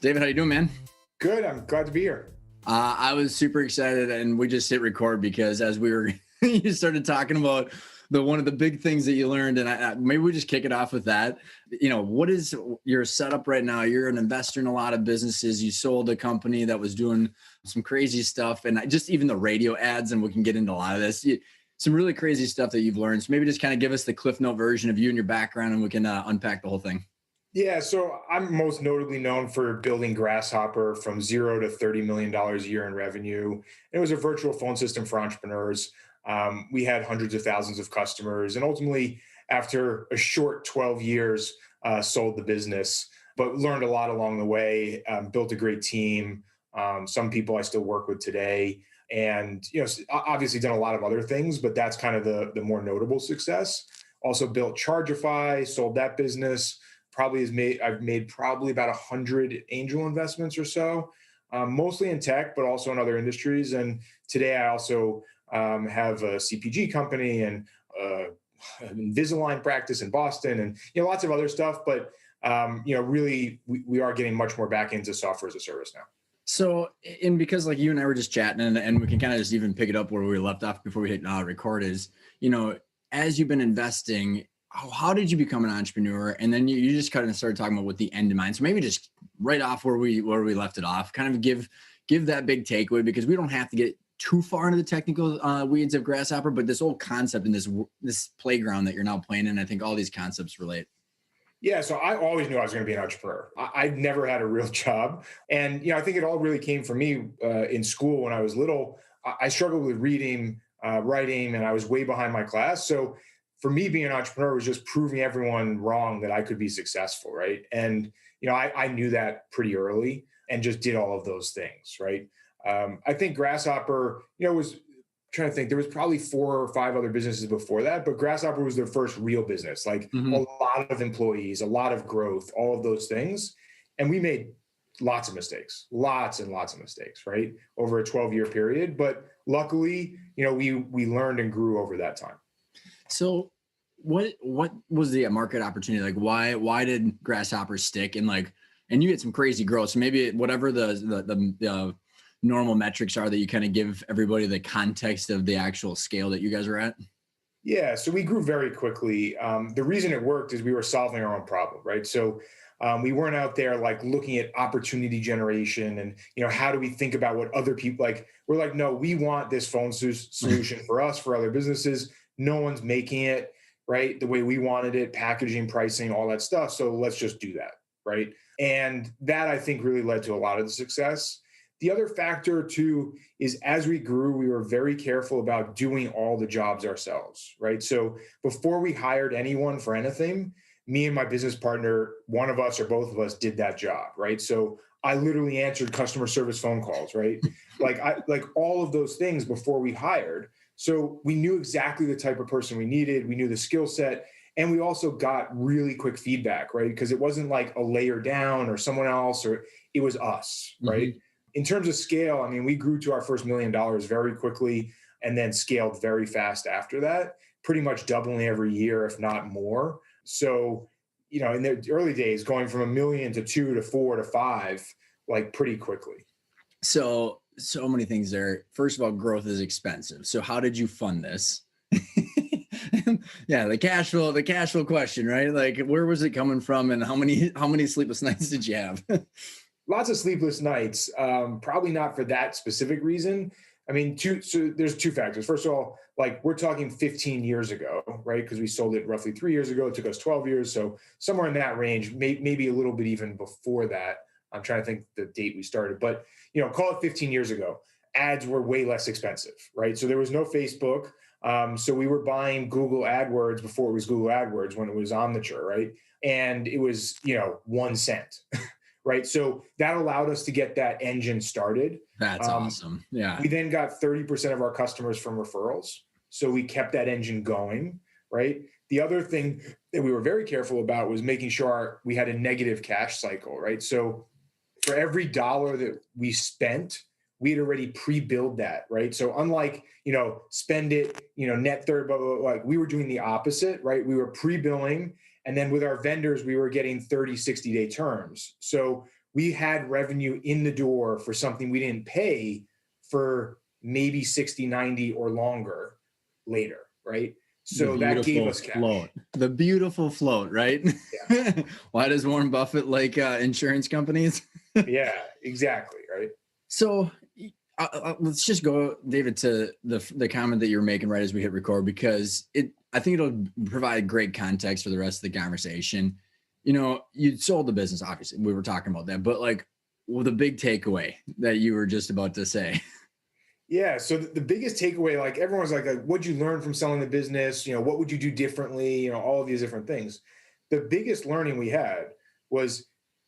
David, how you doing, man? Good. I'm glad to be here. I was super excited, and we just hit record because as we were, you started talking about one of the big things that you learned, and maybe we just kick it off with that. What is your setup right now? You're an investor in a lot of businesses. You sold a company that was doing some crazy stuff, and just even the radio ads, and we can get into a lot of this. Some really crazy stuff that you've learned. So maybe just kind of give us the Cliff Note version of you and your background, and we can unpack the whole thing. Yeah, so I'm most notably known for building Grasshopper from $0 to $30 million a year in revenue. And it was a virtual phone system for entrepreneurs. We had hundreds of thousands of customers, and ultimately, after a short 12 years, sold the business, but learned a lot along the way. Built a great team. Some people I still work with today, and obviously done a lot of other things, but that's kind of the more notable success. Also built Chargeify, sold that business. I've made probably about 100 angel investments or so, mostly in tech, but also in other industries. And today I also have a CPG company and Invisalign practice in Boston, and lots of other stuff. But really, we are getting much more back into software as a service now. So, and because like you and I were just chatting, and we can kind of just even pick it up where we left off before we hit record is, as you've been investing, how did you become an entrepreneur? And then you just kind of started talking about with the end in mind. So maybe just right off where we left it off, kind of give that big takeaway, because we don't have to get too far into the technical weeds of Grasshopper, but this whole concept and this playground that you're now playing in, I think all these concepts relate. Yeah, so I always knew I was going to be an entrepreneur. I've never had a real job. And, I think it all really came from me in school when I was little. I struggled with reading, writing, and I was way behind my class. So for me, being an entrepreneur was just proving everyone wrong that I could be successful, right? And, I knew that pretty early and just did all of those things, right? I think Grasshopper, was trying to think, there was probably 4 or 5 other businesses before that, but Grasshopper was their first real business, like a lot of employees, a lot of growth, all of those things. And we made lots of mistakes, lots and lots of mistakes, right? Over a 12-year period. But luckily, we learned and grew over that time. So what was the market opportunity? Like why did Grasshopper stick? And you get some crazy growth. So maybe whatever the normal metrics are that you kind of give everybody the context of the actual scale that you guys are at. Yeah, so we grew very quickly. The reason it worked is we were solving our own problem, right? So we weren't out there looking at opportunity generation and how do we think about what other people like. We're like, no, we want this phone solution for us, for other businesses. No one's making it right the way we wanted it, packaging, pricing, all that stuff. So let's just do that, right? And that, I think, really led to a lot of the success. The other factor, too, is as we grew, we were very careful about doing all the jobs ourselves, right? So before we hired anyone for anything, me and my business partner, one of us or both of us did that job, right? So I literally answered customer service phone calls, right? like all of those things before we hired. So we knew exactly the type of person we needed. We knew the skill set. And we also got really quick feedback, right? Because it wasn't like a layer down or someone else, or it was us, right? Mm-hmm. In terms of scale, we grew to our first $1 million very quickly and then scaled very fast after that, pretty much doubling every year, if not more. So, in the early days, going from $1 million to 2 to 4 to 5, pretty quickly. So many things there. First of all, growth is expensive. So how did you fund this? Yeah, the cash flow question, right? Where was it coming from, and how many sleepless nights did you have? Lots of sleepless nights. Probably not for that specific reason. So there's 2 factors. First of all, we're talking 15 years ago, right? Because we sold it roughly 3 years ago. It took us 12 years. So somewhere in that range, maybe a little bit even before that. I'm trying to think the date we started, but call it 15 years ago. Ads were way less expensive, right? So there was no Facebook. So we were buying Google AdWords before it was Google AdWords, when it was Omniture, right? And it was, 1 cent. Right. So that allowed us to get that engine started. That's awesome. Yeah. We then got 30% of our customers from referrals. So we kept that engine going. Right. The other thing that we were very careful about was making sure we had a negative cash cycle. Right. So for every dollar that we spent, we had already pre-billed that. Right. So unlike, spend it, net third, blah, blah, blah, we were doing the opposite. Right. We were pre-billing. And then with our vendors, we were getting 30, 60-day terms. So we had revenue in the door for something we didn't pay for maybe 60, 90 or longer later, right? So that gave us cash. Float. The beautiful float, right? Yeah. Why does Warren Buffett like insurance companies? Yeah, exactly, right? So let's just go, David, to the comment that you're making right as we hit record, because I think it'll provide great context for the rest of the conversation. You sold the business, obviously. We were talking about that, but like, the big takeaway that you were just about to say. Yeah. So the biggest takeaway, like everyone's like, what'd you learn from selling the business? What would you do differently? All of these different things. The biggest learning we had was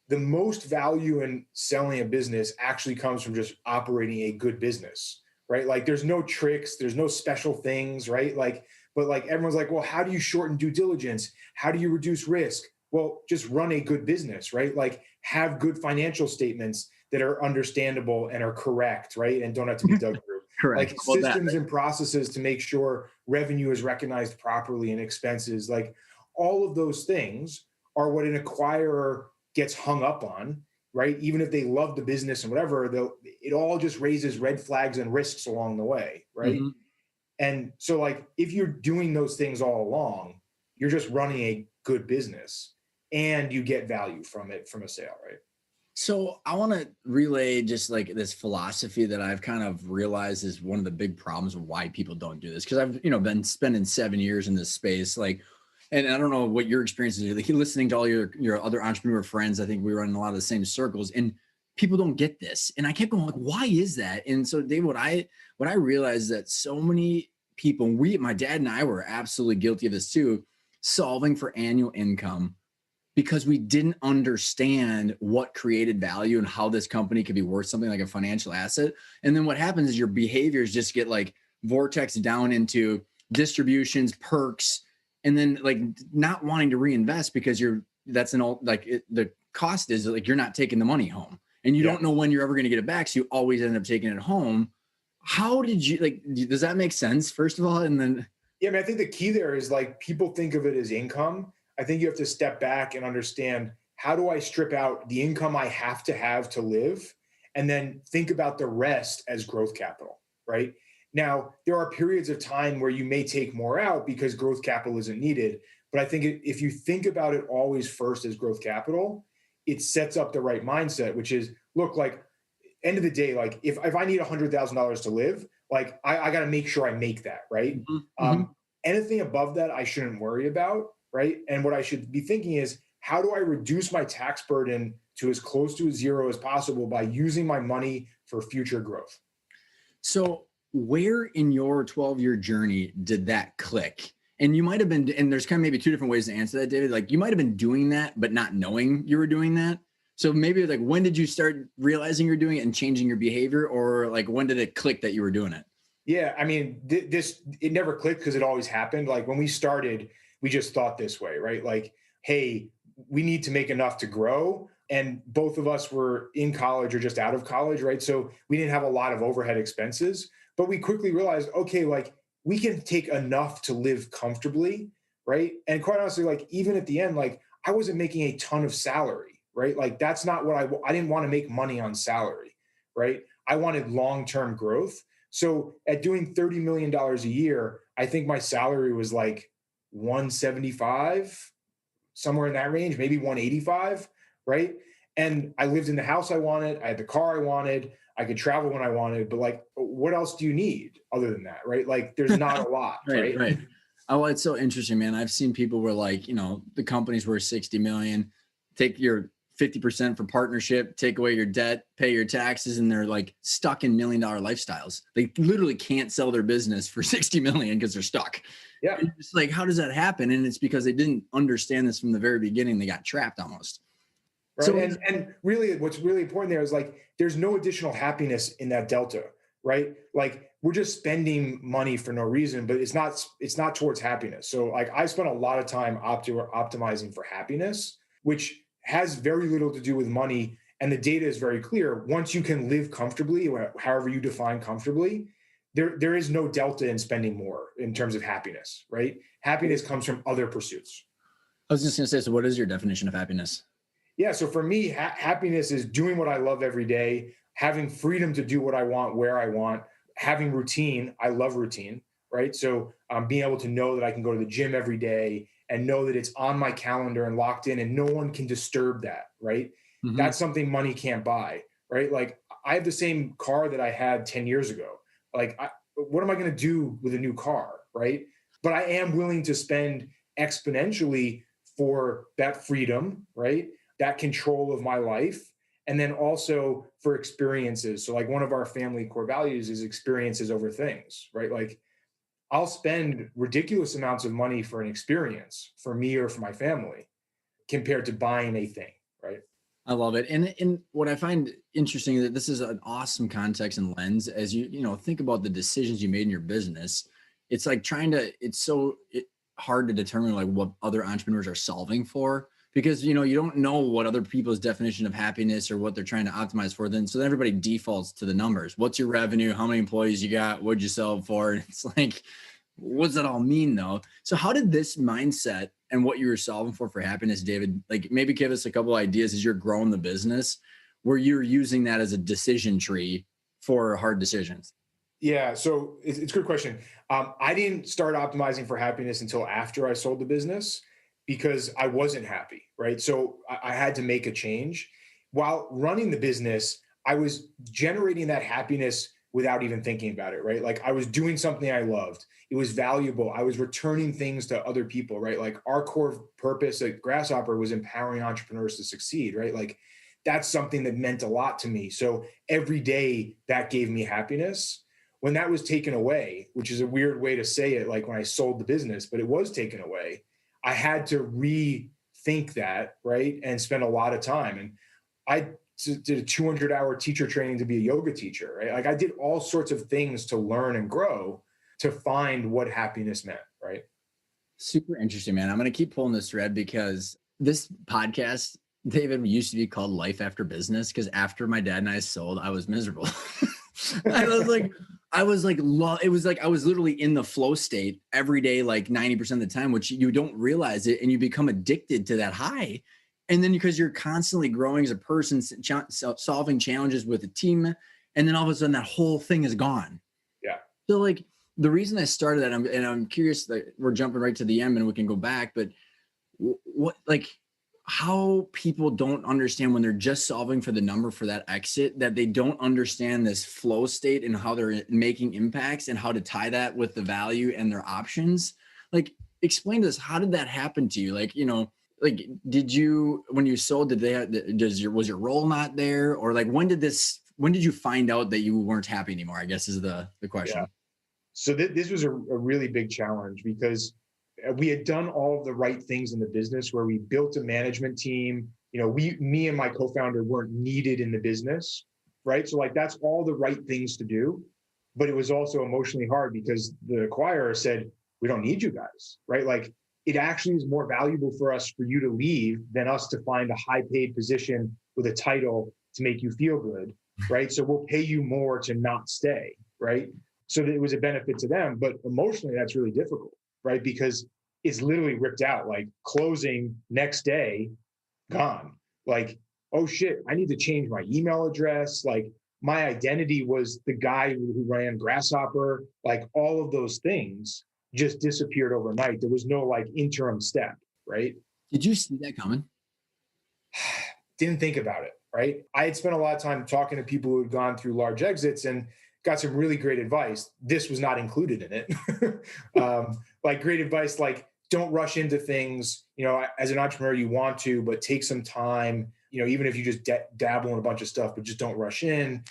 the most value in selling a business actually comes from just operating a good business, right? Like there's no tricks, there's no special things, right? But everyone's like, well, how do you shorten due diligence? How do you reduce risk? Well, just run a good business, right? Like have good financial statements that are understandable and are correct, right? And don't have to be dug through. Correct. Like systems and processes to make sure revenue is recognized properly and expenses, like all of those things are what an acquirer gets hung up on, right? Even if they love the business and whatever, it all just raises red flags and risks along the way, right? Mm-hmm. And so like if you're doing those things all along, you're just running a good business and you get value from it from a sale, right? So I want to relay just like this philosophy that I've kind of realized is one of the big problems of why people don't do this. Because I've, been spending 7 years in this space, and I don't know what your experience is. Like listening to all your other entrepreneur friends, I think we run in a lot of the same circles, and people don't get this. And I kept going like, why is that? And so Dave, what I realized is that so many people, my dad and I were absolutely guilty of this too, solving for annual income, because we didn't understand what created value and how this company could be worth something like a financial asset. And then what happens is your behaviors just get like vortex down into distributions, perks, and then like not wanting to reinvest because the cost is like you're not taking the money home and you don't know when you're ever going to get it back. So you always end up taking it home. How did you does that make sense, first of all? And then, yeah, I mean, I think the key there is like people think of it as income. I think you have to step back and understand, how do I strip out the income I have to live, and then think about the rest as growth capital, right? Now, there are periods of time where you may take more out because growth capital isn't needed. But I think if you think about it always first as growth capital, it sets up the right mindset, which is, look, like end of the day, like if I need $100,000 to live, like I got to make sure I make that, right? Mm-hmm. Anything above that, I shouldn't worry about. Right. And what I should be thinking is, how do I reduce my tax burden to as close to zero as possible by using my money for future growth? So where in your 12-year journey did that click? And you might have been, and there's kind of maybe two different ways to answer that, David. Like you might have been doing that, but not knowing you were doing that. So maybe like, when did you start realizing you're doing it and changing your behavior? Or like, when did it click that you were doing it? Yeah. I mean, it never clicked because it always happened. Like when we started, we just thought this way, right? Like, hey, we need to make enough to grow. And both of us were in college or just out of college, right? So we didn't have a lot of overhead expenses, but we quickly realized, okay, like we can take enough to live comfortably, right? And quite honestly, like even at the end, like I wasn't making a ton of salary, right? Like that's not what I didn't want to make money on salary, right? I wanted long-term growth. So at doing $30 million a year, I think my salary was like 175, somewhere in that range, maybe 185, right? And I lived in the house I wanted, I had the car I wanted, I could travel when I wanted, but like, what else do you need other than that, right? Like, there's not a lot, right? Right. Oh, it's so interesting, man. I've seen people where like, the company's worth 60 million, take your 50% for partnership, take away your debt, pay your taxes, and they're like stuck in $1 million lifestyles. They literally can't sell their business for 60 million because they're stuck. Yeah. It's like, how does that happen? And it's because they didn't understand this from the very beginning. They got trapped almost. Right. So, and really what's really important there is like, there's no additional happiness in that delta, right? Like we're just spending money for no reason, but it's not towards happiness. So like I spent a lot of time optimizing for happiness, which has very little to do with money. And the data is very clear. Once you can live comfortably, however you define comfortably, there is no delta in spending more in terms of happiness, right? Happiness comes from other pursuits. I was just going to say, so what is your definition of happiness? Yeah. So for me, happiness is doing what I love every day, having freedom to do what I want, where I want, having routine. I love routine, right? So being able to know that I can go to the gym every day and know that it's on my calendar and locked in and no one can disturb that, right? Hmm. That's something money can't buy, right? Like I have the same car that I had 10 years ago. Like, what am I going to do with a new car, right? But I am willing to spend exponentially for that freedom, right? That control of my life. And then also for experiences. So, like, one of our family core values is experiences over things, right? Like, I'll spend ridiculous amounts of money for an experience for me or for my family compared to buying a thing, right? I love it. And what I find interesting is that this is an awesome context and lens as you think about the decisions you made in your business. It's like it's so hard to determine like what other entrepreneurs are solving for because you don't know what other people's definition of happiness or what they're trying to optimize for. Then everybody defaults to the numbers. What's your revenue? How many employees you got? What'd you sell it for? And it's like, what does that all mean though? So how did this mindset and what you were solving for happiness, David, like maybe give us a couple ideas as you're growing the business where you're using that as a decision tree for hard decisions? Yeah, so it's a good question. I didn't start optimizing for happiness until after I sold the business because I wasn't happy, right? So I had to make a change. While running the business, I was generating that happiness without even thinking about it, right? Like I was doing something I loved. It was valuable. I was returning things to other people, right? Like our core purpose at Grasshopper was empowering entrepreneurs to succeed, right? Like that's something that meant a lot to me. So every day that gave me happiness. When that was taken away, which is a weird way to say it, like when I sold the business, but it was taken away, I had to rethink that, right? And spend a lot of time. And I did a 200-hour teacher training to be a yoga teacher, right? Like I did all sorts of things to learn and grow to find what happiness meant, right? Super interesting, man. I'm going to keep pulling this thread because this podcast, David, used to be called Life After Business because after my dad and I sold, I was miserable. I was like, it was like I was literally in the flow state every day, like 90% of the time, which you don't realize it and you become addicted to that high. And then because you're constantly growing as a person, solving challenges with a team, and then all of a sudden that whole thing is gone. Yeah. So like the reason I started that, and I'm curious that we're jumping right to the end and we can go back, but what like how people don't understand when they're just solving for the number for that exit, that they don't understand this flow state and how they're making impacts and how to tie that with the value and their options. Like explain to us, how did that happen to you? Like, like did you, when you sold, was your role not there? Or like when did you find out that you weren't happy anymore, I guess is the question. Yeah. So this was a really big challenge because we had done all of the right things in the business where we built a management team. Me and my co-founder weren't needed in the business, right? So like that's all the right things to do. But it was also emotionally hard because the acquirer said, we don't need you guys, right? Like it actually is more valuable for us for you to leave than us to find a high paid position with a title to make you feel good, right? So we'll pay you more to not stay, right? So that it was a benefit to them, but emotionally that's really difficult, right? Because it's literally ripped out, like closing next day, gone. Like, oh shit, I need to change my email address. Like my identity was the guy who ran Grasshopper. Like all of those things just disappeared overnight. There was no like interim step, right? Did you see that coming? Didn't think about it, right? I had spent a lot of time talking to people who had gone through large exits and got some really great advice. This was not included in it. Like great advice, like don't rush into things. As an entrepreneur, you want to, but take some time. Even if you just dabble in a bunch of stuff, but just don't rush in.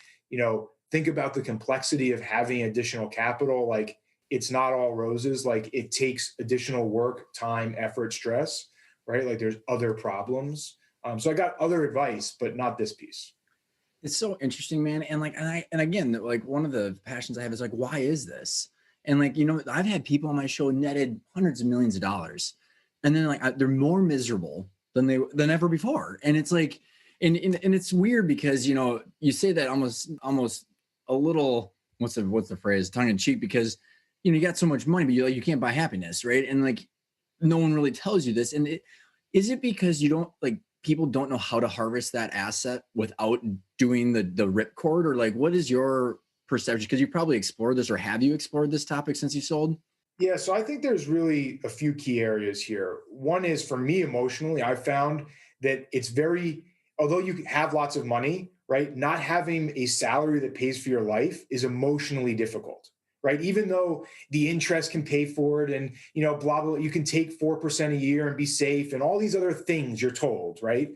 Think about the complexity of having additional capital. Like it's not all roses. Like it takes additional work, time, effort, stress, right? Like there's other problems. So I got other advice, but not this piece. It's so interesting, man. And like, and again, like one of the passions I have is like, why is this? And like, I've had people on my show netted hundreds of millions of dollars, and then like they're more miserable than ever before. And it's like, and it's weird because you say that almost a little, what's the phrase, tongue in cheek, because you got so much money, but you can't buy happiness, right? And like, no one really tells you this. And is it because you don't like people don't know how to harvest that asset without doing the ripcord, or like, what is your perception? Because you probably explored this, or have you explored this topic since you sold? Yeah, so I think there's really a few key areas here. One is for me emotionally, I found that it's very, although you have lots of money, right? Not having a salary that pays for your life is emotionally difficult, right? Even though the interest can pay for it and, blah, blah, you can take 4% a year and be safe and all these other things you're told, right?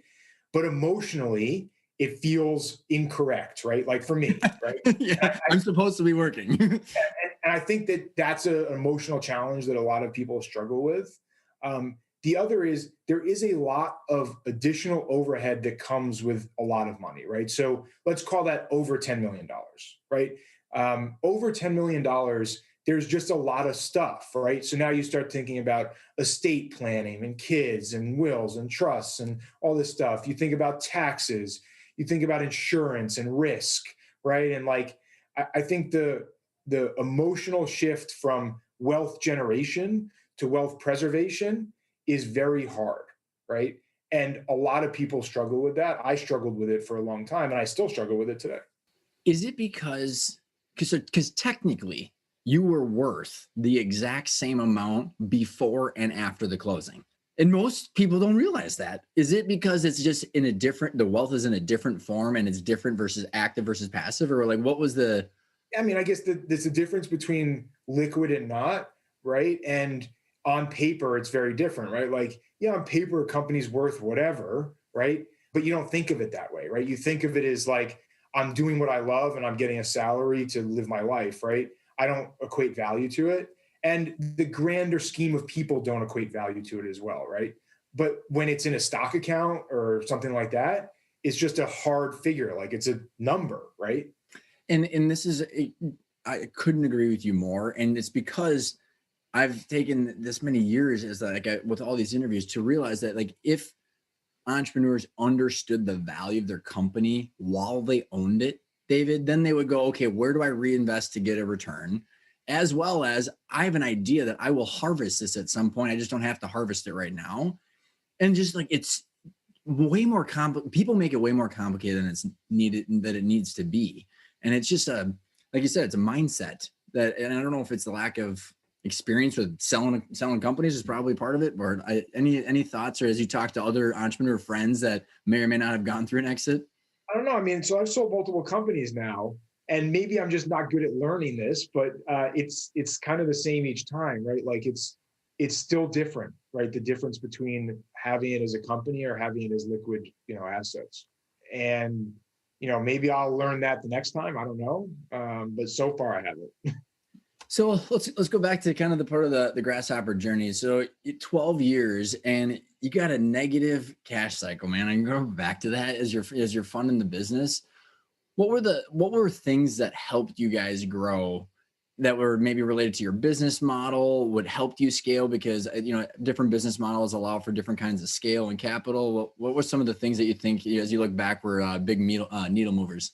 But emotionally, it feels incorrect, right? Like for me, right? Yeah, I'm supposed to be working. And I think that that's an emotional challenge that a lot of people struggle with. The other is there is a lot of additional overhead that comes with a lot of money, right? So let's call that over $10 million, right? Over $10 million, there's just a lot of stuff, right? So now you start thinking about estate planning and kids and wills and trusts and all this stuff. You think about taxes, you think about insurance and risk, right? And like, I think the emotional shift from wealth generation to wealth preservation is very hard, right? And a lot of people struggle with that. I struggled with it for a long time, and I still struggle with it today. Is it because technically you were worth the exact same amount before and after the closing? And most people don't realize that. Is it because it's just in a different, the wealth is in a different form and it's different versus active versus passive? Or like, what was the, I mean, I guess there's a difference between liquid and not, right? And on paper, it's very different, right? Like, yeah, on paper, a company's worth whatever, right? But you don't think of it that way, right? You think of it as like, I'm doing what I love and I'm getting a salary to live my life, right? I don't equate value to it. And the grander scheme of people don't equate value to it as well, right? But when it's in a stock account or something like that, it's just a hard figure, like it's a number, right? and this is, I couldn't agree with you more. And it's because I've taken this many years as like with all these interviews to realize that like if entrepreneurs understood the value of their company while they owned it, David, then they would go, okay, where do I reinvest to get a return? As well as I have an idea that I will harvest this at some point. I just don't have to harvest it right now. And just like it's way more complicated. People make it way more complicated than it's needed, that it needs to be. And it's just like you said, it's a mindset that, and I don't know if it's the lack of experience with selling companies is probably part of it. Or any thoughts, or as you talk to other entrepreneur friends that may or may not have gone through an exit? I don't know. I mean, so I've sold multiple companies now, and maybe I'm just not good at learning this, but it's kind of the same each time, right? Like it's still different, right? The difference between having it as a company or having it as liquid, assets. And maybe I'll learn that the next time. I don't know, but so far I haven't. So let's go back to kind of the part of the Grasshopper journey. So 12 years and you got a negative cash cycle, man. I can go back to that as you're funding the business. What were things that helped you guys grow that were maybe related to your business model, would help you scale? Because different business models allow for different kinds of scale and capital. What were some of the things that you think, as you look back, were big needle movers?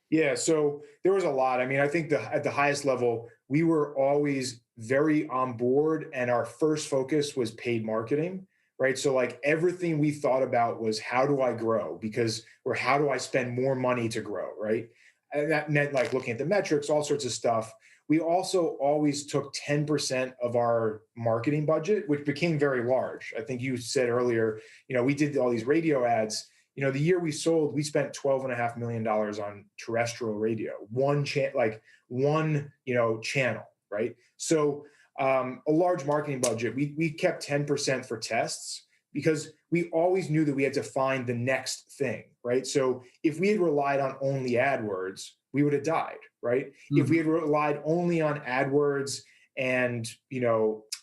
Yeah, so there was a lot. I mean, I think at the highest level, we were always very on board, and our first focus was paid marketing, right? So like everything we thought about was how do I grow? Or how do I spend more money to grow, right? And that meant like looking at the metrics, all sorts of stuff. We also always took 10% of our marketing budget, which became very large. I think you said earlier, we did all these radio ads. The year we sold, we spent $12.5 million on terrestrial radio, one channel, right? So a large marketing budget. We kept 10% for tests because we always knew that we had to find the next thing, right? So if we had relied on only AdWords, we would have died, right? Mm-hmm. If we had relied only on AdWords and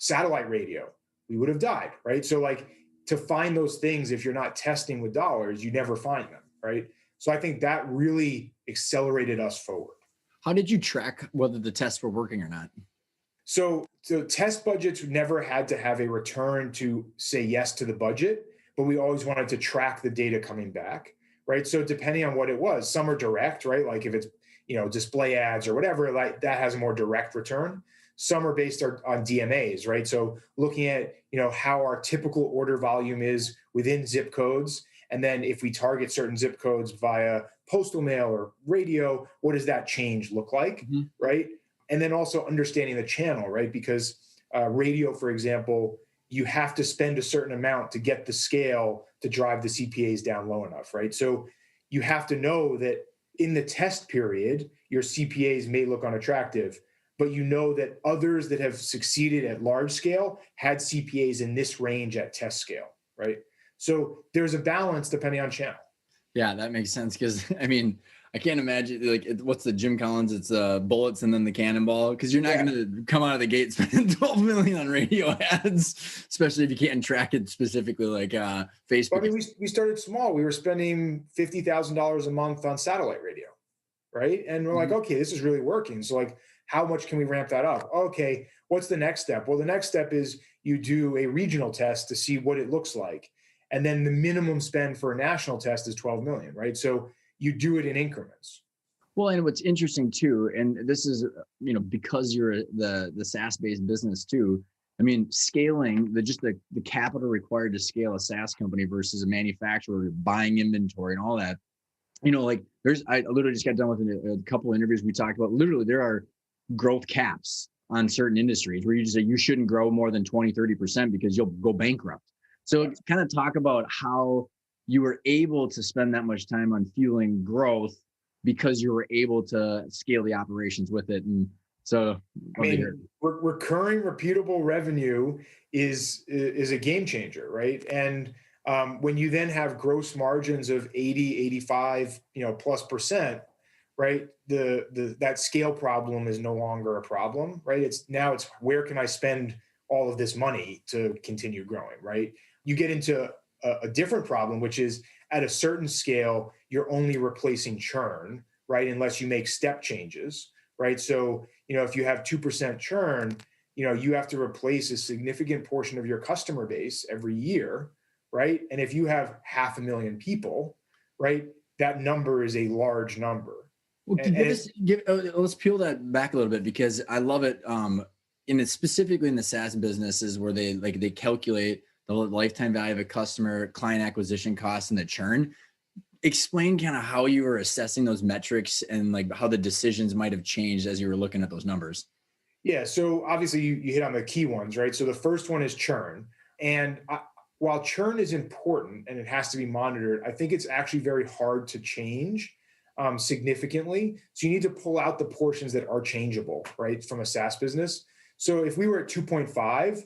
satellite radio, we would have died, right? So like, to find those things, if you're not testing with dollars, you never find them, right? So I think that really accelerated us forward. How did you track whether the tests were working or not? So test budgets never had to have a return to say yes to the budget, but we always wanted to track the data coming back, right? So depending on what it was, some are direct, right? Like if it's, display ads or whatever, like that has a more direct return. Some are based on DMAs, right? So looking at, how our typical order volume is within zip codes And then if we target certain zip codes via postal mail or radio, what does that change look like, right? And then also understanding the channel, right? Because radio, for example, you have to spend a certain amount to get the scale to drive the CPAs down low enough, right? So you have to know that in the test period, your CPAs may look unattractive, but you know that others that have succeeded at large scale had CPAs in this range at test scale, right? So there's a balance depending on channel. Yeah, that makes sense. Because I mean, I can't imagine like what's the Jim Collins? It's bullets and then the cannonball. Because you're not going to come out of the gate spending 12 million on radio ads, especially if you can't track it specifically like Facebook. Well, I mean, we started small. We were spending $50,000 a month on satellite radio, right? And we're like, okay, this is really working. So like, how much can we ramp that up? Okay, what's the next step? Well, the next step is you do a regional test to see what it looks like. And then the minimum spend for a national test is 12 million, right? So you do it in increments. Well, and what's interesting too, and this is, because you're the SaaS-based business too, I mean, scaling the capital required to scale a SaaS company versus a manufacturer buying inventory and all that, I literally just got done with a couple of interviews we talked about. Literally, there are growth caps on certain industries where you just say you shouldn't grow more than 20, 30% because you'll go bankrupt. So kind of talk about how you were able to spend that much time on fueling growth because you were able to scale the operations with it. And so recurring repeatable revenue is a game changer, right? And when you then have gross margins of 80, 85, plus percent, right? That scale problem is no longer a problem, right? It's where can I spend all of this money to continue growing, right? You get into a different problem, which is at a certain scale, you're only replacing churn, right? Unless you make step changes, right? So, if you have 2% churn, you have to replace a significant portion of your customer base every year, right? And if you have 500,000 people, right, that number is a large number. Well, let's peel that back a little bit because I love it. Specifically in the SaaS businesses where they calculate the lifetime value of a customer, client acquisition costs, and the churn. Explain kind of how you were assessing those metrics and like how the decisions might have changed as you were looking at those numbers. Yeah. So obviously you hit on the key ones, right? So the first one is churn. And while churn is important and it has to be monitored, I think it's actually very hard to change significantly. So you need to pull out the portions that are changeable, right, from a SaaS business. So if we were at 2.5,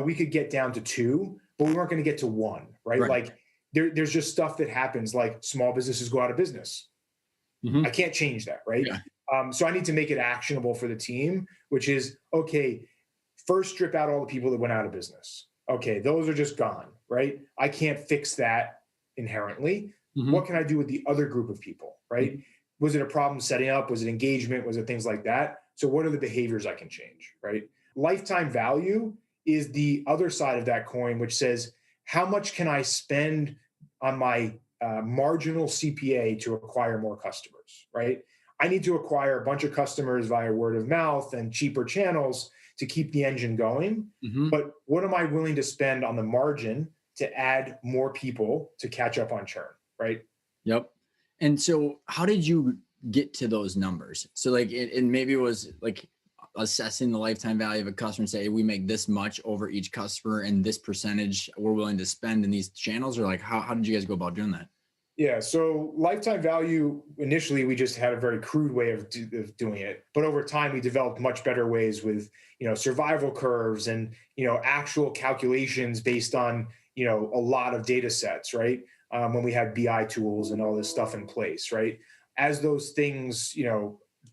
we could get down to 2, but we weren't going to get to 1, right? Like there's just stuff that happens, like small businesses go out of business. I can't change that, right? Yeah. So I need to make it actionable for the team, which is, okay, first strip out all the people that went out of business. Okay, those are just gone, right? I can't fix that inherently. What can I do with the other group of people, right? Was it a problem setting up? Was it engagement? Was it things like that? So what are the behaviors I can change, right? Lifetime value is the other side of that coin, which says, how much can I spend on my marginal CPA to acquire more customers, right? I need to acquire a bunch of customers via word of mouth and cheaper channels to keep the engine going. But what am I willing to spend on the margin to add more people to catch up on churn, right? Yep. And so how did you get to those numbers? So and maybe it was like assessing the lifetime value of a customer and say, hey, we make this much over each customer and this percentage we're willing to spend in these channels, or like, how did you guys go about doing that? Yeah. So lifetime value, initially, we just had a very crude way of doing it. But over time, we developed much better ways with, survival curves and, actual calculations based on, a lot of data sets, right? When we had BI tools and all this stuff in place, right? As those things,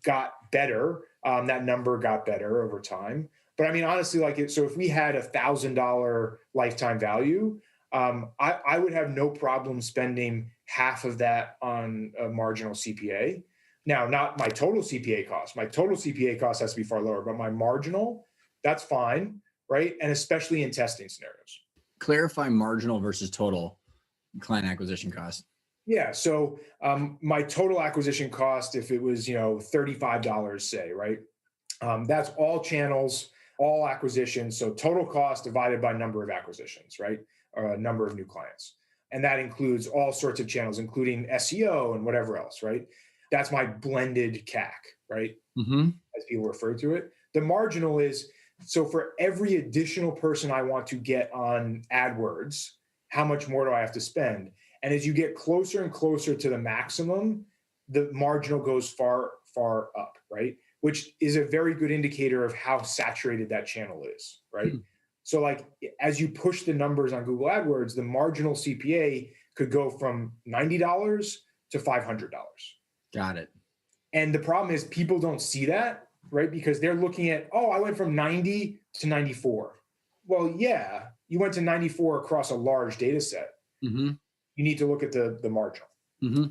got better, that number got better over time. But I mean, honestly, so if we had $1,000 lifetime value, I would have no problem spending half of that on a marginal CPA. Now, not my total CPA cost. My total CPA cost has to be far lower, but my marginal, that's fine, right? And especially in testing scenarios. Clarify marginal versus total client acquisition cost. Yeah. So my total acquisition cost, if it was, $35, say, right? That's all channels, all acquisitions. So total cost divided by number of acquisitions, right? Or a number of new clients. And that includes all sorts of channels, including SEO and whatever else, right? That's my blended CAC, right? Mm-hmm. As people refer to it. The marginal is, so for every additional person I want to get on AdWords, how much more do I have to spend? And as you get closer and closer to the maximum, the marginal goes far, far up, right? Which is a very good indicator of how saturated that channel is, right? Hmm. So like as you push the numbers on Google AdWords, the marginal CPA could go from $90 to $500. Got it. And the problem is people don't see that, right? Because they're looking at, oh, I went from 90 to 94. Well, yeah, you went to 94 across a large data set. Mm-hmm. You need to look at the marginal. Mm-hmm.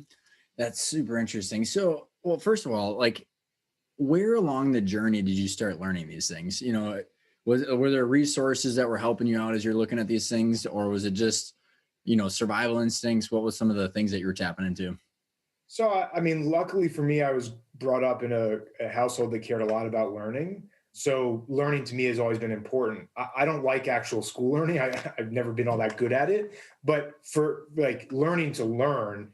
That's super interesting. So, well, first of all, like, where along the journey did you start learning these things? Were there resources that were helping you out as you're looking at these things, or was it just, survival instincts? What was some of the things that you were tapping into? So, I mean, luckily for me, I was brought up in a household that cared a lot about learning. So learning to me has always been important. I don't like actual school learning. I've never been all that good at it. But for like learning to learn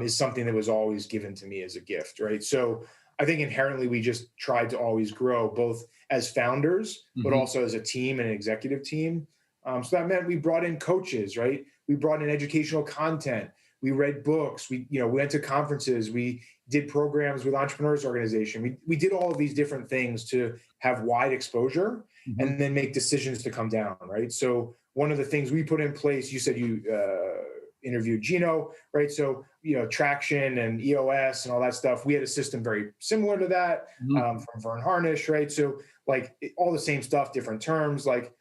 is something that was always given to me as a gift, right? So I think inherently we just tried to always grow both as founders, but Mm-hmm. also as a team and an executive team. So that meant we brought in coaches, right? We brought in educational content. We read books. We went to conferences. We did programs with Entrepreneurs Organization. We did all of these different things to have wide exposure Mm-hmm. and then make decisions to come down, right? So one of the things we put in place, you said you interviewed Gino, right? So, traction and EOS and all that stuff. We had a system very similar to that Mm-hmm. from Vern Harnish, right? So like all the same stuff, different terms, like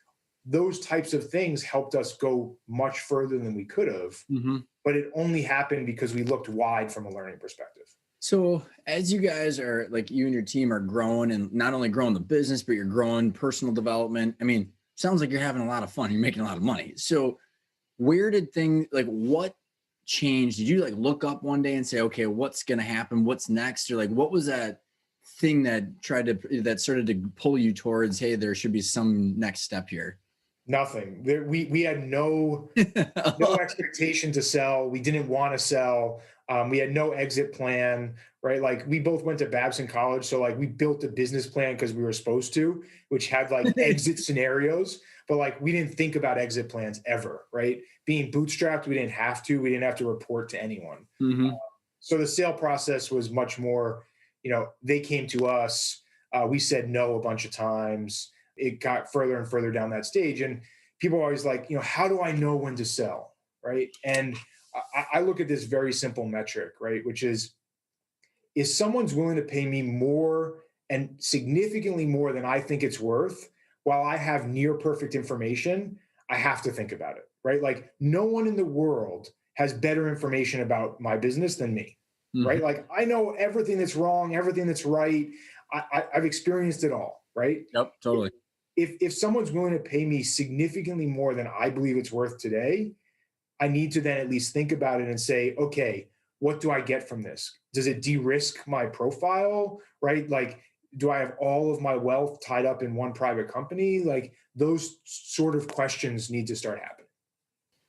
those types of things helped us go much further than we could have. Mm-hmm. But it only happened because we looked wide from a learning perspective. So as you guys are, like, you and your team are growing, and not only growing the business, but you're growing personal development. I mean, sounds like you're having a lot of fun. You're making a lot of money. So where did things, like, what changed? Did you like look up one day and say, okay, what's going to happen? What's next? Or like, what was that thing that started to pull you towards, hey, there should be some next step here? Nothing. We had no expectation to sell. We didn't want to sell. We had no exit plan, right? Like we both went to Babson College. So like we built a business plan because we were supposed to, which had like exit scenarios, but like we didn't think about exit plans ever, right? Being bootstrapped, we didn't have to. We didn't have to report to anyone. Mm-hmm. So the sale process was much more, they came to us. We said no a bunch of times. It got further and further down that stage. And people are always like, how do I know when to sell, right? And I look at this very simple metric, right? Which is someone's willing to pay me more and significantly more than I think it's worth while I have near perfect information, I have to think about it, right? Like no one in the world has better information about my business than me, Mm-hmm. right? Like I know everything that's wrong, everything that's right. I've experienced it all, right? Yep, totally. If someone's willing to pay me significantly more than I believe it's worth today, I need to then at least think about it and say, okay, what do I get from this? Does it de-risk my profile, right? Like, do I have all of my wealth tied up in one private company? Like those sort of questions need to start happening.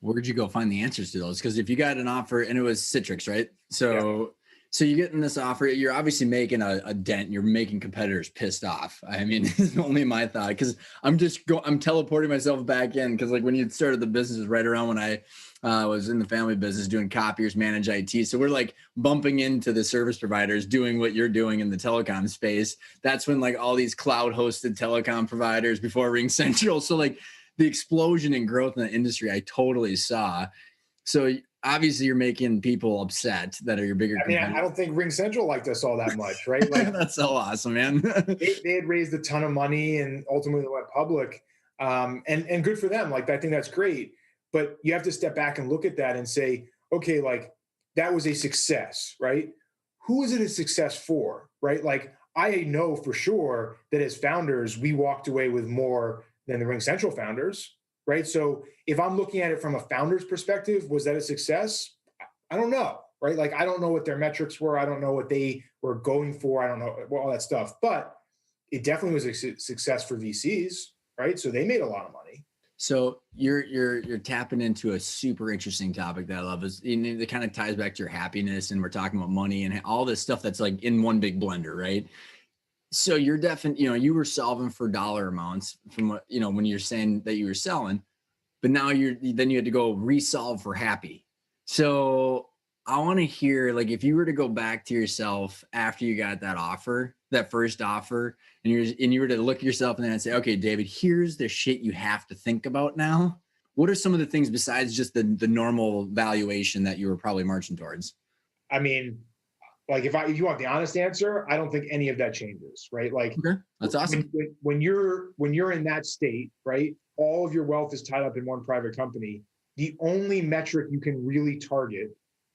Where'd you go find the answers to those? Because if you got an offer, and it was Citrix, right? Yeah. So you get in this offer, you're obviously making a dent. You're making competitors pissed off. I mean, it's only my thought, because I'm teleporting myself back in, because like when you started the business right around when I was in the family business doing copiers, manage IT. So we're like bumping into the service providers doing what you're doing in the telecom space. That's when like all these cloud hosted telecom providers before Ring Central. So like the explosion in growth in the industry, I totally saw. So obviously you're making people upset that are your bigger competitors. I don't think Ring Central liked us all that much, right? Like That's so awesome, man. they had raised a ton of money and ultimately went public. And good for them. Like I think that's great. But you have to step back and look at that and say, okay, like that was a success, right? Who is it a success for, right? Like I know for sure that as founders, we walked away with more than the Ring Central founders, right? So if I'm looking at it from a founder's perspective, was that a success? I don't know, right? Like I don't know what their metrics were. I don't know what they were going for. I don't know all that stuff. But it definitely was a success for VCs, right? So they made a lot of money. So you're tapping into a super interesting topic that I love. Is it kind of ties back to your happiness, and we're talking about money and all this stuff that's like in one big blender, right? So you're definitely, you were solving for dollar amounts from what, when you're saying that you were selling, but now then you had to go resolve for happy. So I want to hear, like, if you were to go back to yourself after you got that offer, that first offer, and you were to look at yourself and then say, okay, David, here's the shit you have to think about now. What are some of the things besides just the normal valuation that you were probably marching towards? I mean, like if you want the honest answer, I don't think any of that changes, right? Like, okay, that's awesome. When you're in that state, right, all of your wealth is tied up in one private company. The only metric you can really target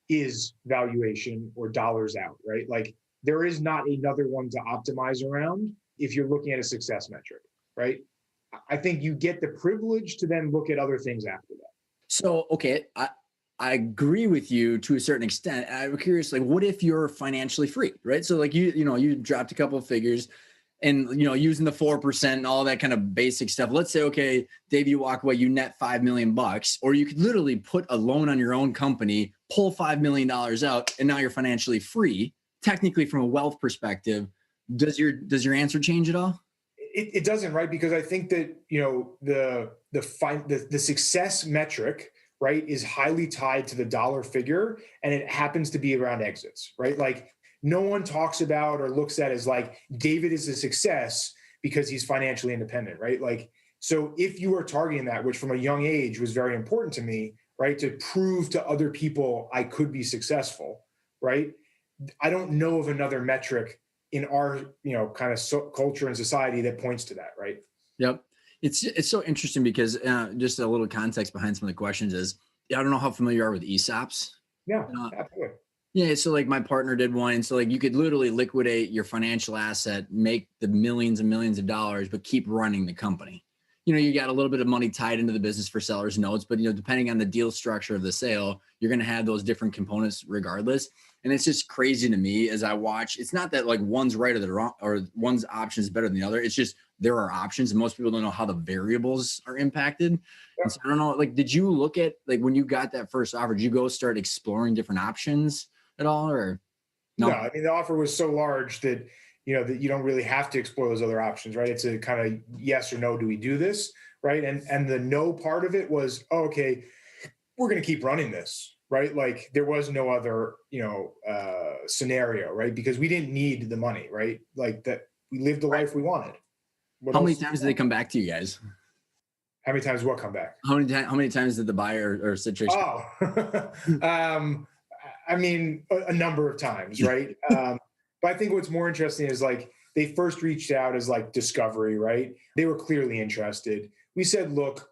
is valuation or dollars out, right? Like there is not another one to optimize around if you're looking at a success metric, right? I think you get the privilege to then look at other things after that. So, okay, I agree with you to a certain extent. I'm curious, like, what if you're financially free, right? So, like, you dropped a couple of figures, and using the 4% and all that kind of basic stuff. Let's say, okay, Dave, you walk away, you net $5 million, or you could literally put a loan on your own company, pull $5 million out, and now you're financially free. Technically, from a wealth perspective, does your answer change at all? It doesn't, right? Because I think that the success metric, right, is highly tied to the dollar figure, and it happens to be around exits, right? Like no one talks about or looks at as like David is a success because he's financially independent, right? Like, so if you are targeting that, which from a young age was very important to me, right, to prove to other people I could be successful, right? I don't know of another metric in our kind of culture and society that points to that, right? Yep. It's so interesting because just a little context behind some of the questions is, I don't know how familiar you are with ESOPs. Yeah, absolutely. Yeah, so like my partner did one, and so like you could literally liquidate your financial asset, make the millions and millions of dollars, but keep running the company. You got a little bit of money tied into the business for seller's notes, but depending on the deal structure of the sale, you're going to have those different components regardless. And it's just crazy to me as I watch. It's not that like one's right or the wrong, or one's option is better than the other. It's just there are options, and most people don't know how the variables are impacted. And so I don't know, like, did you look at, like, when you got that first offer, did you go start exploring different options at all, or no? I mean, the offer was so large that that you don't really have to explore those other options, right? It's a kind of yes or no, do we do this, right? And the no part of it was, oh, okay, we're going to keep running this, right? Like there was no other scenario, right? Because we didn't need the money, right? Like that, we lived the life we wanted. How many times did they come back to you guys? How many times what come back? How many times did the buyer or Citrix? Oh, I mean, a number of times, right? But I think what's more interesting is like they first reached out as like discovery, right? They were clearly interested. We said, look,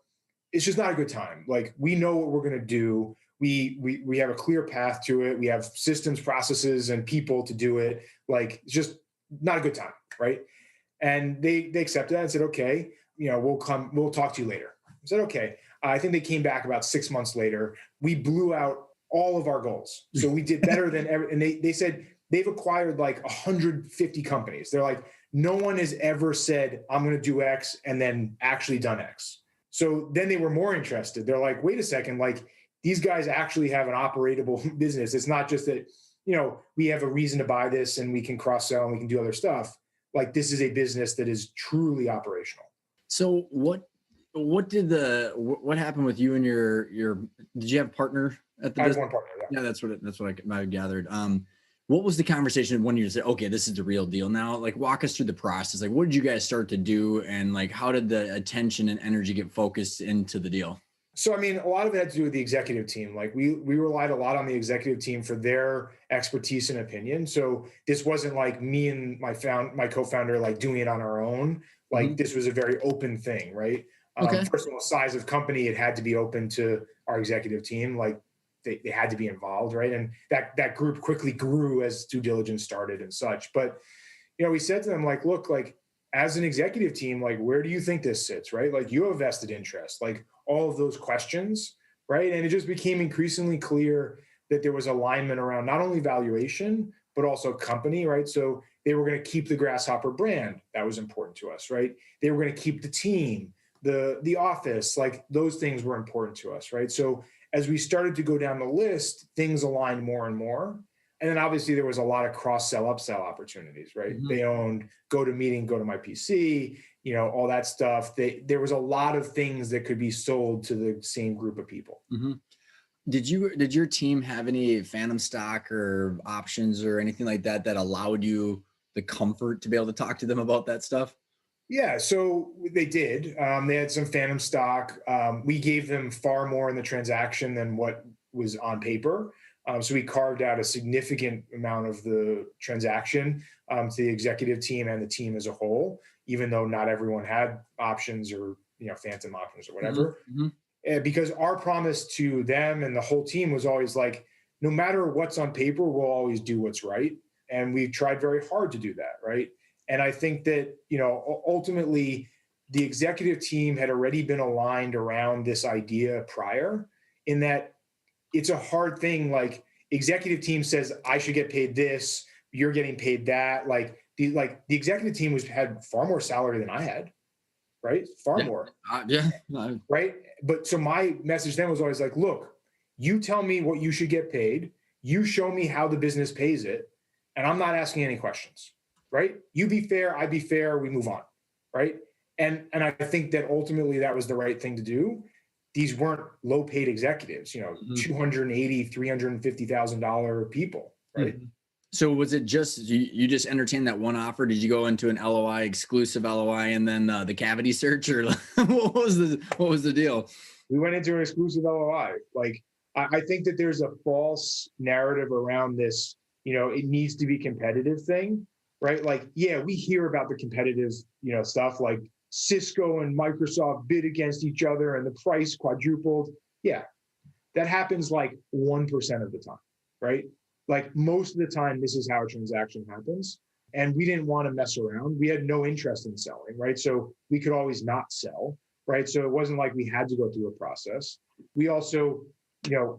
it's just not a good time. Like we know what we're going to do. We have a clear path to it. We have systems, processes, and people to do it. Like it's just not a good time, right? And they accepted that and said, okay, we'll talk to you later. I said, okay. I think they came back about 6 months later. We blew out all of our goals. So we did better than ever. And they said they've acquired like 150 companies. They're like, no one has ever said, I'm going to do X and then actually done X. So then they were more interested. They're like, wait a second, like these guys actually have an operatable business. It's not just that, we have a reason to buy this and we can cross-sell and we can do other stuff. Like this is a business that is truly operational. So what happened with you and your, did you have a partner at the I business? have one partner. Yeah, that's what I gathered. What was the conversation when you said, okay, this is the real deal now? Like, walk us through the process. Like, what did you guys start to do? And like, how did the attention and energy get focused into the deal? So, I mean, a lot of it had to do with the executive team. Like we relied a lot on the executive team for their expertise and opinion. So this wasn't like me and my co-founder, like doing it on our own. Like this was a very open thing, right? Okay. First of all, size of company, it had to be open to our executive team. Like they had to be involved, right? And that group quickly grew as due diligence started and such. But, we said to them, like, look, like as an executive team, like, where do you think this sits, right? Like you have vested interest, like all of those questions, right? And it just became increasingly clear that there was alignment around not only valuation, but also company, right? So they were going to keep the Grasshopper brand. That was important to us, right? They were going to keep the team. the office, like those things were important to us, right? So as we started to go down the list, things aligned more and more. And then obviously there was a lot of cross-sell, upsell opportunities, right? Mhm. They owned GoToMeeting, GoToMyPC, all that stuff. There was a lot of things that could be sold to the same group of people. Mhm. Did your team have any phantom stock or options or anything like that that allowed you the comfort to be able to talk to them about that stuff? Yeah, so they did. They had some phantom stock. We gave them far more in the transaction than what was on paper. So we carved out a significant amount of the transaction to the executive team and the team as a whole, even though not everyone had options or phantom options or Mhm, whatever. mhm. Because our promise to them and the whole team was always like, no matter what's on paper, we'll always do what's right. And we tried very hard to do that, right? And I think that, ultimately the executive team had already been aligned around this idea prior, in that it's a hard thing. Like, executive team says, I should get paid this, you're getting paid that. Like the executive team had far more salary than I had, right? Far Yeah. more. Yeah. Right. But so my message then was always like, look, you tell me what you should get paid. You show me how the business pays it. And I'm not asking any questions. Right. You be fair. I be fair. We move on. Right. And I think that ultimately that was the right thing to do. These weren't low paid executives, Mhm, 280, $350,000 people. Right. mhm. So was it just you just entertained that one offer? Did you go into an LOI, exclusive LOI, and then the cavity search, or what was the deal? We went into an exclusive LOI. Like, I think that there's a false narrative around this, it needs to be competitive thing, right? Like, yeah, we hear about the competitive, stuff like Cisco and Microsoft bid against each other and the price quadrupled. Yeah, that happens like 1% of the time, right? Like, most of the time, this is how a transaction happens. And we didn't want to mess around. We had no interest in selling, right? So we could always not sell, right? So it wasn't like we had to go through a process. We also,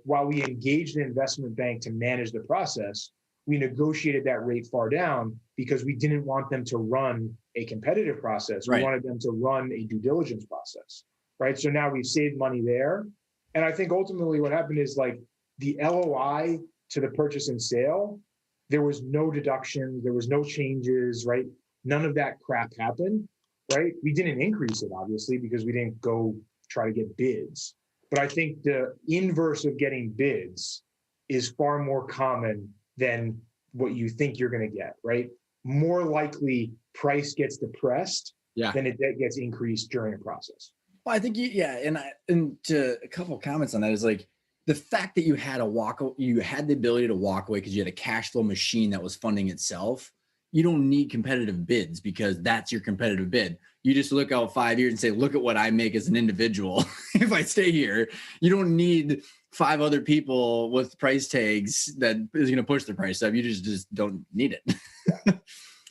while we engaged an investment bank to manage the process, we negotiated that rate far down because we didn't want them to run a competitive process. We Right. wanted them to run a due diligence process, right? So now we've saved money there. And I think ultimately what happened is, like, the LOI to the purchase and sale, there was no deductions, there was no changes, right? None of that crap happened, right? We didn't increase it, obviously, because we didn't go try to get bids. But I think the inverse of getting bids is far more common than what you think you're going to get, right? More likely price gets depressed Yeah. than it gets increased during a process. Well, I think yeah, and to a couple of comments on that is like the fact that you had the ability to walk away because you had a cash flow machine that was funding itself. You don't need competitive bids because that's your competitive bid. You just look out 5 years and say, look at what I make as an individual if I stay here. You don't need 5 other people with price tags that is going to push the price up. You just don't need it. Yeah.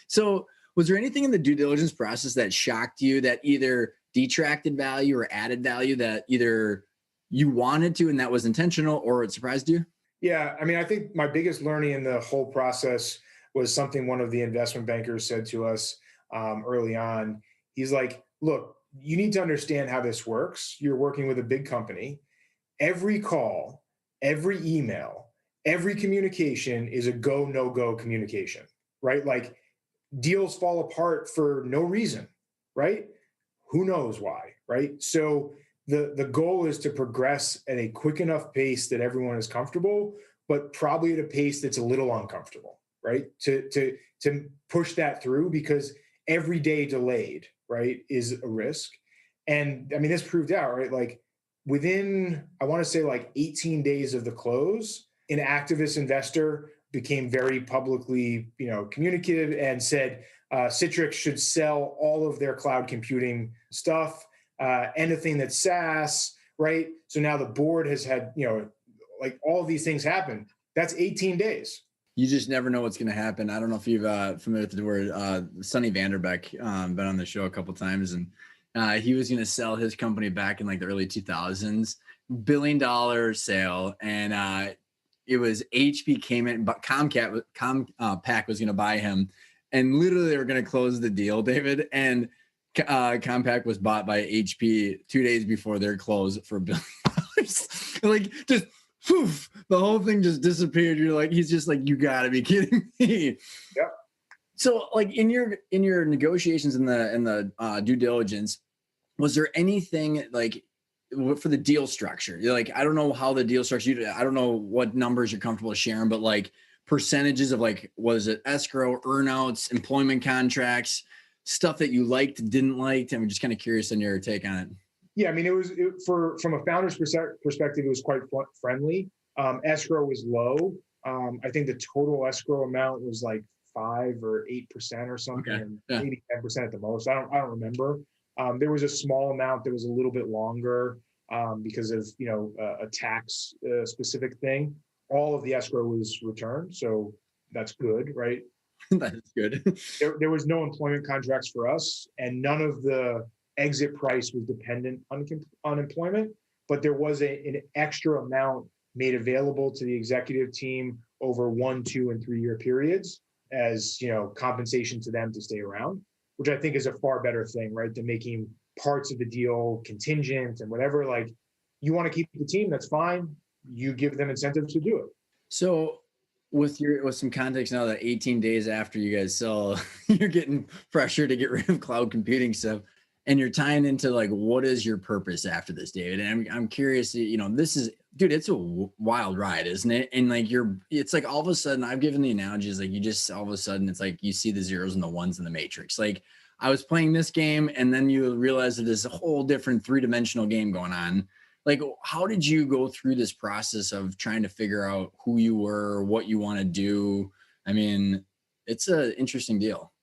So was there anything in the due diligence process that shocked you that either detracted value or added value that either you wanted to and that was intentional, or it surprised you? Yeah, I mean, I think my biggest learning in the whole process was something one of the investment bankers said to us early on. He's like, look, you need to understand how this works. You're working with a big company. Every call, every email, every communication is a go, no go communication, right? Like, deals fall apart for no reason, right? Who knows why, right? So the goal is to progress at a quick enough pace that everyone is comfortable, but probably at a pace that's a little uncomfortable, right? To push that through, because every day delayed, right, is a risk. And I mean, this proved out, right? Like, within, I want to say, like 18 days of the close, an activist investor became very publicly, communicative and said Citrix should sell all of their cloud computing stuff, anything that's SaaS, right? So now the board has had, like, all of these things happen. That's 18 days. You just never know what's going to happen. I don't know if you've familiar with the word Sonny Vanderbeck, been on the show a couple times, and he was going to sell his company back in like the early 2000s, $1 billion sale, and it was HP came in, but Compaq was going to buy him, and literally they were going to close the deal, David. And Compaq was bought by HP 2 days before their close for $1 billion. Like just poof, the whole thing just disappeared. You're like, he's just like, you gotta be kidding me. Yep. So like in your negotiations in the due diligence, was there anything like for the deal structure? You're like, I don't know how the deal structure, I don't know what numbers you're comfortable sharing, but like percentages of like, was it escrow, earnouts, employment contracts, stuff that you liked, didn't like? I'm just kind of curious on your take on it. Yeah, I mean, from a founder's perspective, it was quite friendly. Escrow was low. I think the total escrow amount was like 5 or 8% or something, Okay. Yeah. maybe 10% at the most. I don't remember. There was a small amount that was a little bit longer because of a tax specific thing. All of the escrow was returned, so that's good, right? That is good. There was no employment contracts for us, and none of the exit price was dependent on unemployment, but there was an extra amount made available to the executive team over 1, 2, and 3 year periods as compensation to them to stay around, which I think is a far better thing, right, than making parts of the deal contingent and whatever. Like, you want to keep the team, that's fine. You give them incentives to do it. So with some context now that 18 days after you guys sell, you're getting pressure to get rid of cloud computing stuff, and you're tying into like, what is your purpose after this, David? And I'm curious, this is, dude, it's a wild ride, isn't it? And like it's like all of a sudden, I've given the analogies, like you just all of a sudden, it's like you see the zeros and the ones in the Matrix. Like I was playing this game, and then you realize that there's a whole different 3-dimensional game going on. Like, how did you go through this process of trying to figure out who you were, what you want to do? I mean, it's an interesting deal.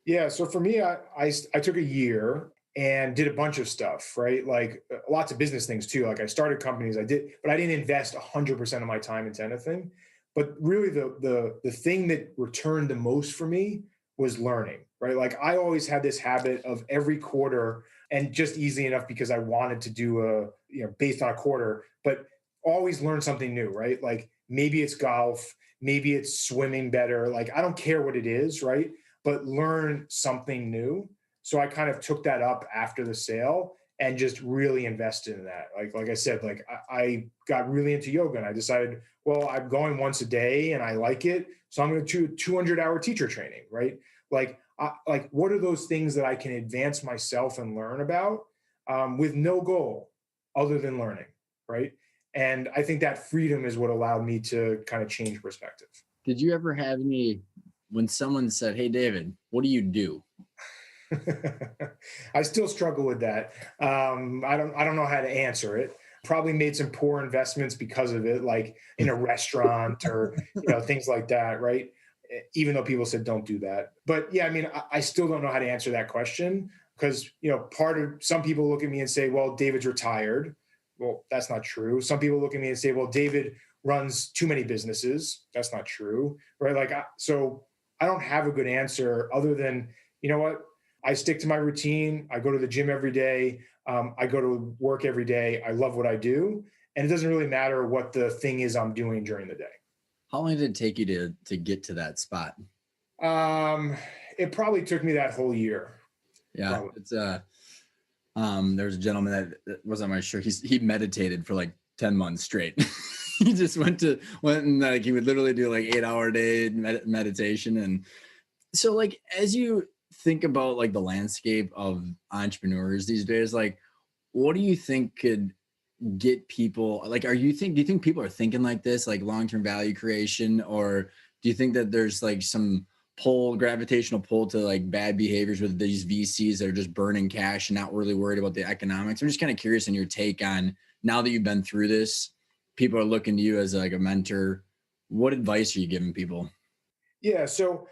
Yeah. So for me, I took a year and did a bunch of stuff, right? Like lots of business things too. Like I started companies, but I didn't invest 100% of my time into anything. But really the thing that returned the most for me was learning, right? Like I always had this habit of every quarter, and just easy enough because I wanted to do based on a quarter, but always learn something new, right? Like maybe it's golf, maybe it's swimming better. Like I don't care what it is, right? But learn something new. So I kind of took that up after the sale and just really invested in that. Like I said, like I got really into yoga, and I decided, well, I'm going once a day and I like it, so I'm going to do 200-hour teacher training, right? Like what are those things that I can advance myself and learn about with no goal other than learning, right? And I think that freedom is what allowed me to kind of change perspective. Did you ever have when someone said, "Hey, David, what do you do?" I still struggle with that. I don't know how to answer it. Probably made some poor investments because of it, like in a restaurant or things like that, right? Even though people said don't do that. But yeah, I mean, I still don't know how to answer that question because some people look at me and say, well, David's retired. Well, that's not true. Some people look at me and say, well, David runs too many businesses. That's not true, right? Like, so I don't have a good answer other than, you know what? I stick to my routine. I go to the gym every day. I go to work every day. I love what I do. And it doesn't really matter what the thing is I'm doing during the day. How long did it take you to get to that spot? It probably took me that whole year. Yeah. Probably. It's there was a gentleman that was on my show. He meditated for like 10 months straight. He just went and like he would literally do like 8-hour day meditation. And so like as you think about like the landscape of entrepreneurs these days, like what do you think could get people, like do you think people are thinking like this, like long-term value creation, or do you think that there's like some gravitational pull to like bad behaviors with these VCs that are just burning cash and not really worried about the economics? I'm just kind of curious on your take on, now that you've been through this, people are looking to you as like a mentor. What advice are you giving people? Yeah, so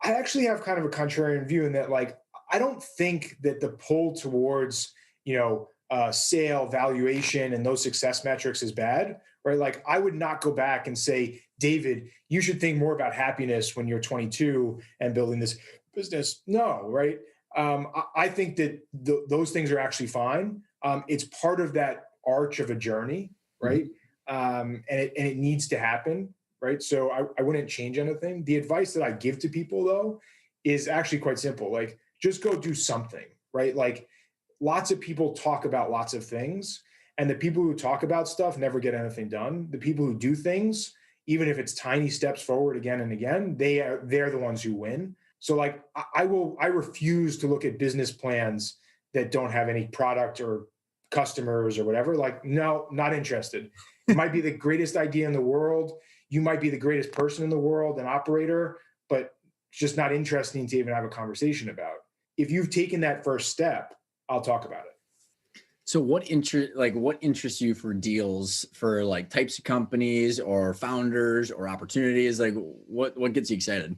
I actually have kind of a contrarian view in that, like, I don't think that the pull towards, sale valuation and those success metrics is bad, right? Like, I would not go back and say, David, you should think more about happiness when you're 22 and building this business. No, right? I think that those things are actually fine. It's part of that arch of a journey, right? And it needs to happen. Right. So I wouldn't change anything. The advice that I give to people, though, is actually quite simple. Like, just go do something. right? Like lots of people talk about lots of things, and the people who talk about stuff never get anything done. The people who do things, even if it's tiny steps forward again and again, they're the ones who win. So like I refuse to look at business plans that don't have any product or customers or whatever. Like, no, not interested. It might be the greatest idea in the world. You might be the greatest person in the world, an operator, but it's just not interesting to even have a conversation about. If you've taken that first step, I'll talk about it. So what interests you for deals for like types of companies or founders or opportunities? Like what gets you excited?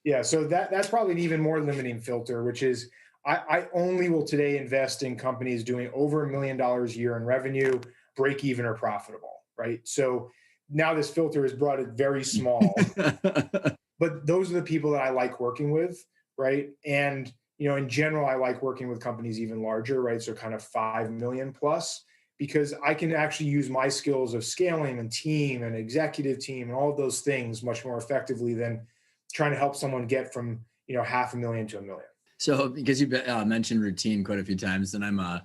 Yeah, so that's probably an even more limiting filter, which is I only will today invest in companies doing over $1 million a year in revenue, break even or profitable, right? So now this filter has brought it very small, but those are the people that I like working with, right? And in general, I like working with companies even larger, right? So kind of 5 million plus, because I can actually use my skills of scaling and team and executive team and all of those things much more effectively than trying to help someone get from 500,000 to 1 million. So because you mentioned routine quite a few times, and I'm a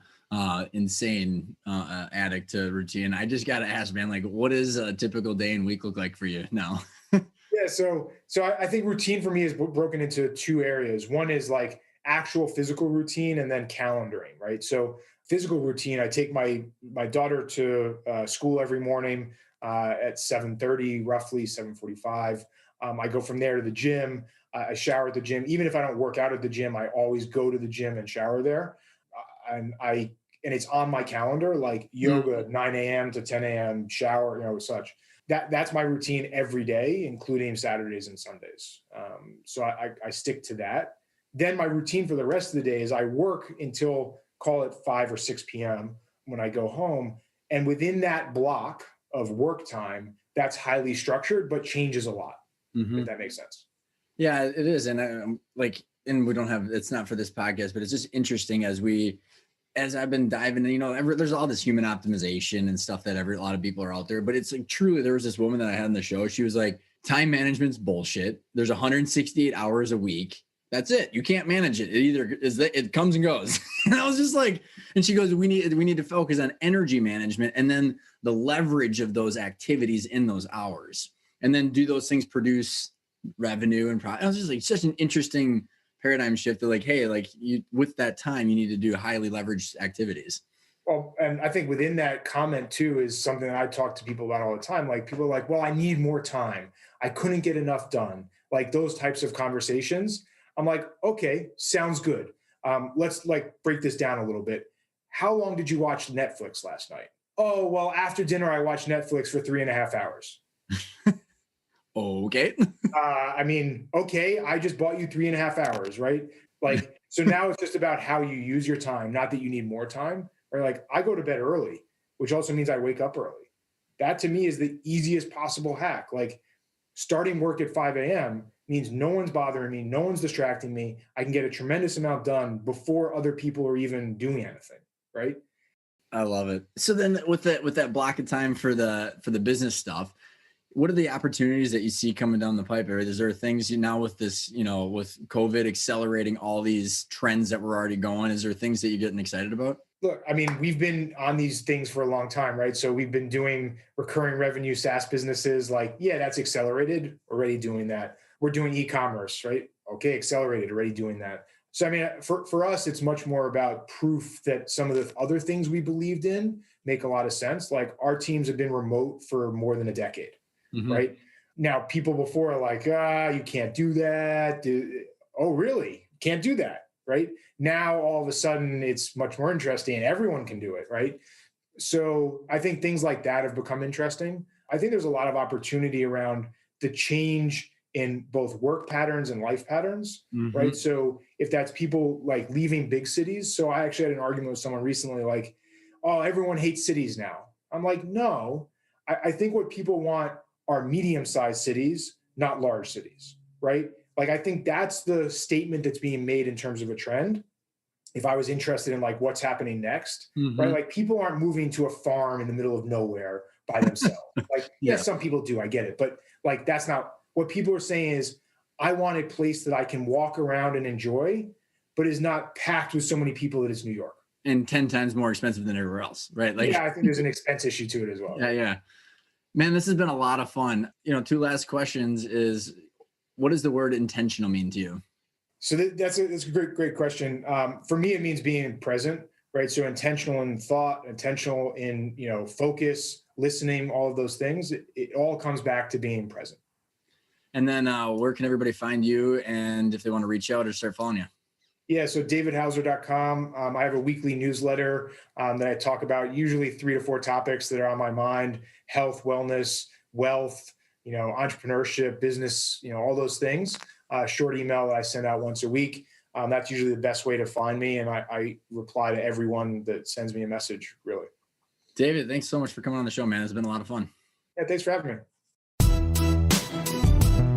insane addict to routine. I just got to ask, man, like what does a typical day and week look like for you now? Yeah, so I think routine for me is broken into two areas. One is like actual physical routine, and then calendaring, right? So physical routine, I take my daughter to school every morning at 7:30, roughly 7:45. I go from there to the gym. I shower at the gym. Even if I don't work out at the gym, I always go to the gym and shower there. And it's on my calendar, like yoga, 9 a.m. to 10 a.m. shower, such. That's my routine every day, including Saturdays and Sundays. So I stick to that. Then my routine for the rest of the day is I work until, call it 5 or 6 p.m. when I go home. And within that block of work time, that's highly structured, but changes a lot, if that makes sense. Yeah, it is. And and we don't have, it's not for this podcast, but it's just interesting as I've been diving, there's all this human optimization and stuff that a lot of people are out there, but it's like truly, there was this woman that I had on the show. She was like, time management's bullshit. There's 168 hours a week. That's it. You can't manage it. It either is that it comes and goes. And I was just like, and she goes, we need to focus on energy management and then the leverage of those activities in those hours, and then do those things produce revenue and profit. I was just like, such an interesting paradigm shift to like, hey, like with that time, you need to do highly leveraged activities. Well, and I think within that comment too is something that I talk to people about all the time. Like people are like, well, I need more time. I couldn't get enough done. Like those types of conversations. I'm like, okay, sounds good. Let's like break this down a little bit. How long did you watch Netflix last night? Oh, well, after dinner, I watched Netflix for 3.5 hours. Okay. Okay, I just bought you 3.5 hours, right? Like, so now it's just about how you use your time, not that you need more time. Or like, I go to bed early, which also means I wake up early. That to me is the easiest possible hack. Like starting work at 5 a.m. means no one's bothering me, no one's distracting me. I can get a tremendous amount done before other people are even doing anything, right? I love it. So then with that block of time for the business stuff, what are the opportunities that you see coming down the pipe? Or is there things now with this, with COVID accelerating all these trends that were already going? Is there things that you're getting excited about? Look, we've been on these things for a long time, right? So we've been doing recurring revenue SaaS businesses. Like, yeah, that's accelerated, already doing that. We're doing e-commerce, right? Okay, accelerated, already doing that. So, for us, it's much more about proof that some of the other things we believed in make a lot of sense. Like our teams have been remote for more than a decade. Mm-hmm. Right now, people before are like, you can't do that. Oh, really? Can't do that. Right now, all of a sudden, it's much more interesting and everyone can do it. Right. So I think things like that have become interesting. I think there's a lot of opportunity around the change in both work patterns and life patterns. Mm-hmm. Right. So if that's people like leaving big cities. So I actually had an argument with someone recently, like, oh, everyone hates cities now. I'm like, no, I think what people want are medium-sized cities, not large cities, right? Like, I think that's the statement that's being made in terms of a trend. If I was interested in like what's happening next, mm-hmm. right? Like people aren't moving to a farm in the middle of nowhere by themselves. Like, yeah, some people do, I get it. But like, that's not what people are saying is, I want a place that I can walk around and enjoy, but is not packed with so many people that it's New York. And 10 times more expensive than everywhere else, right? Yeah, I think there's an expense issue to it as well. Yeah, yeah. Man, this has been a lot of fun. Two last questions is, what does the word intentional mean to you? So that's a great question. For me, it means being present, right? So intentional in thought, intentional in, focus, listening, all of those things. It all comes back to being present. And then where can everybody find you, and if they want to reach out or start following you? Yeah, so davidhauser.com. I have a weekly newsletter that I talk about usually 3 to 4 topics that are on my mind: health, wellness, wealth, entrepreneurship, business, all those things. Short email that I send out once a week. That's usually the best way to find me. And I reply to everyone that sends me a message, really. David, thanks so much for coming on the show, man. It's been a lot of fun. Yeah, thanks for having me.